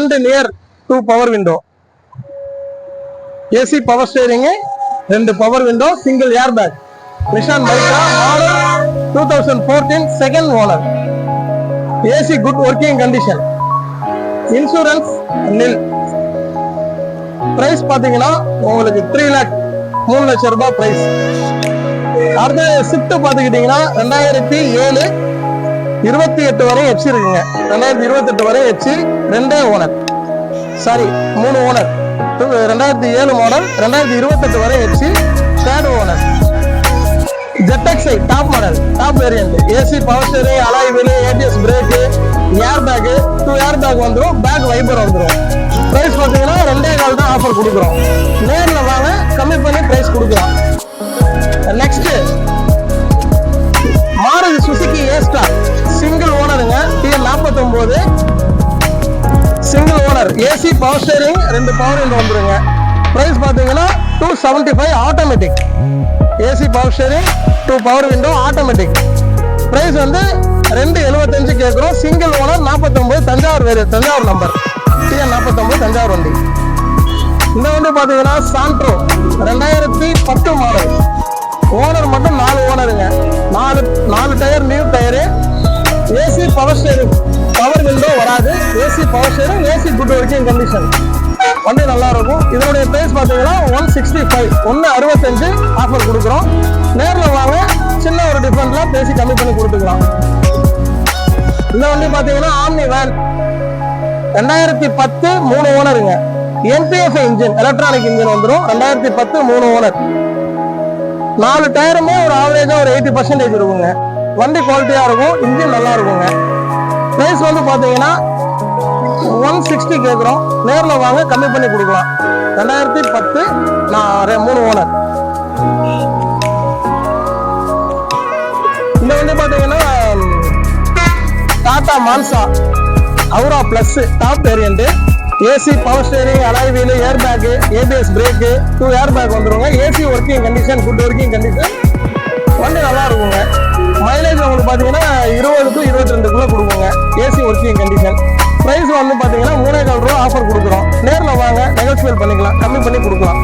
front near 2 power window. AC power steering, 2 power window, single airbag. Nissan Micra model 2014, second owner. AC good working condition. Insurance nil. Price பாத்தீங்கன்னா உங்களுக்கு 3 லட்சம் ரூபாய் price. அடுத்த Swift பாத்துக்கிட்டீங்கன்னா 2007 28 வரை FC இருக்குங்க. 2028 வரை FC, 2 owner, sorry 3 owner. 2007 model, 2028 வரை FC, 3rd owner. ZXi top model, top variant. AC power steering, alloy wheel, ABS brake, air bag, 2 air bag வந்துடும், பேக் வைபர் வந்துடும். பிரைஸ் பாத்தீங்கன்னா 2.25 தான் ஆஃபர் கொடுக்குறோம். நேர்ல வாங்க, கம்மி பண்ணி பிரைஸ் கொடுக்குறோம். Next Maruti Suzuki A Star single ஓனருங்க. TN49 single owner. AC power steering, 2 power window வந்துருங்க. பிரைஸ் பாத்தீங்கன்னா 275 automatic. AC power steering, 2 power window automatic. Price வந்து 275 கேட்குறோம். Single owner 49, Thanjavur number. TN49 Thanjavur வண்டி. இந்த வண்டி பாத்தீங்கன்னா சாண்ட்ரோ 2010 மாடல். ஓனர் மட்டும் 4 ஓனருங்க. 4 tyre new tyre. AC power steering, power window வராது. AC power steering, AC good working condition. வண்டி நல்லா இருக்கும். இதனுடைய பிரைஸ் பாத்தீங்கன்னா 165, 165 ஆஃபர் கொடுக்குறோம். நேர்ல வாங்க, சின்ன ஒரு டிஃபரெண்ட்ல பேசி கம்மி பண்ணி கொடுத்துக்கலாம். இந்த வண்டி பாத்தீங்கன்னா omni van 2010 3 ஓனருங்க. NPF engine, electronic engine வந்துடும். 2010 3 ஓனர். 4 டயருமே ஒரு ஆவரேஜா ஒரு 80% இருக்குங்க. வண்டி குவாலிட்டியா இருக்கும், இன்ஜின் நல்லா இருக்குங்க. பிரைஸ் வந்து பாத்தீங்கன்னா 160 கேட்குறோம். நேர்ல வாங்க, கம்மி பண்ணி கொடுக்கலாம். 2010 3 ஓனர். இந்த வண்டி பாத்தீங்கன்னா Tata Manza Aura plus top variant. AC power steering, alloy wheel, air bag, ABS brake, 2 air bag வந்துருங்க. AC working condition, good working condition. வண்டி நல்லா இருக்குங்க. மைலேஜ் உங்களுக்கு பாத்தீங்கன்னா 20 to 22 கொடுக்குங்க. AC working condition. பிரைஸ் வந்து பாத்தீங்கன்னா 3.25 ரூபா ஆஃபர் கொடுக்குறோம். நேர்ல வாங்க, நெகோசியேட் பண்ணிக்கலாம், கம்மி பண்ணி கொடுக்கலாம்.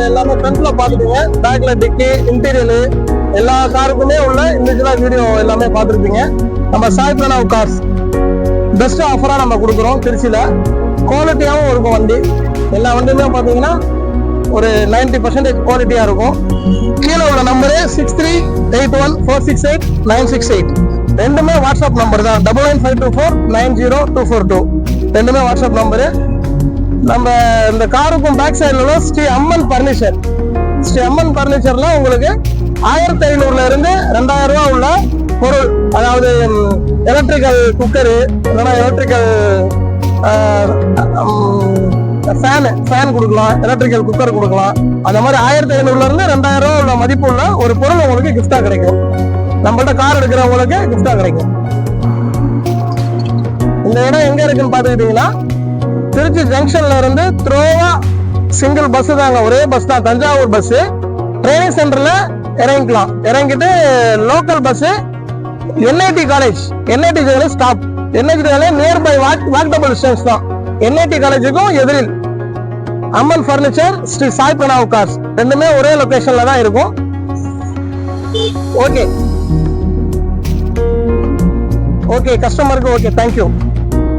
எல்லாமே ஃப்ரண்ட்ல பாத்துட்டீங்க. பேக்ல டிக்கி, இன்டீரியர் எல்லா காருக்குமே உள்ள இண்டிவிஜுவலா வீடியோ எல்லாமே பார்த்துருப்பீங்க. நம்ம சாய் பிரணவ் கார்ஸ் பெஸ்ட் ஆஃபரா நம்ம கொடுக்குறோம். திருச்சியில குவாலிட்டியாகவும் இருக்கும் வண்டி. எல்லா வண்டியுமே பார்த்தீங்கன்னா ஒரு 90% குவாலிட்டியா இருக்கும். கீழே உள்ள நம்பரு 63 81468968 ரெண்டுமே வாட்ஸ்அப் நம்பர் தான். 9952490242 ரெண்டுமே வாட்ஸ்அப் நம்பரு. நம்ம இந்த காருக்கும் பேக் சைடுல ஸ்ரீ அம்மன் பர்னிச்சர். ஸ்ரீ அம்மன் பர்னிச்சர்ல உங்களுக்கு 1500 இருந்து 2000 ரூபாய் உள்ள பொருள், அதாவது எலக்ட்ரிக்கல் குக்கரு, இல்லைன்னா எலக்ட்ரிக்கல் ஃபேன் கொடுக்கலாம், எலக்ட்ரிக்கல் குக்கர் கொடுக்கலாம். அந்த மாதிரி 1500 இருந்து 2000 ரூபாய் உள்ள மதிப்பு உள்ள ஒரு பொருள் உங்களுக்கு கிஃப்டா கிடைக்கும். நம்மள்ட்ட கார் எடுக்கிறவங்களுக்கு கிஃப்டா கிடைக்கும். இந்த இடம் எங்க இருக்குன்னு பாத்துக்கிட்டீங்கன்னா, திருச்சி ஜங்ஷன்ல இருந்து த்ரோவா சிங்கிள் பஸ் தாங்க, ஒரே பஸ் தான், தஞ்சாவூர் பஸ். ட்ரைனிங் சென்டர்ல இறங்கிக்கலாம். இறங்கிட்டு local bus NIT college staff. NIT college nearby walkable distance தான். என்ஐடி காலேஜுக்கும் எதிரில் அம்மன் பர்னிச்சர், ஸ்ரீ சாய் பிரணாவ் கார்ஸ் ரெண்டுமே ஒரே லொகேஷன்ல தான் இருக்கும். ஓகே கஸ்டமருக்கு ஓகே, தேங்க்யூ.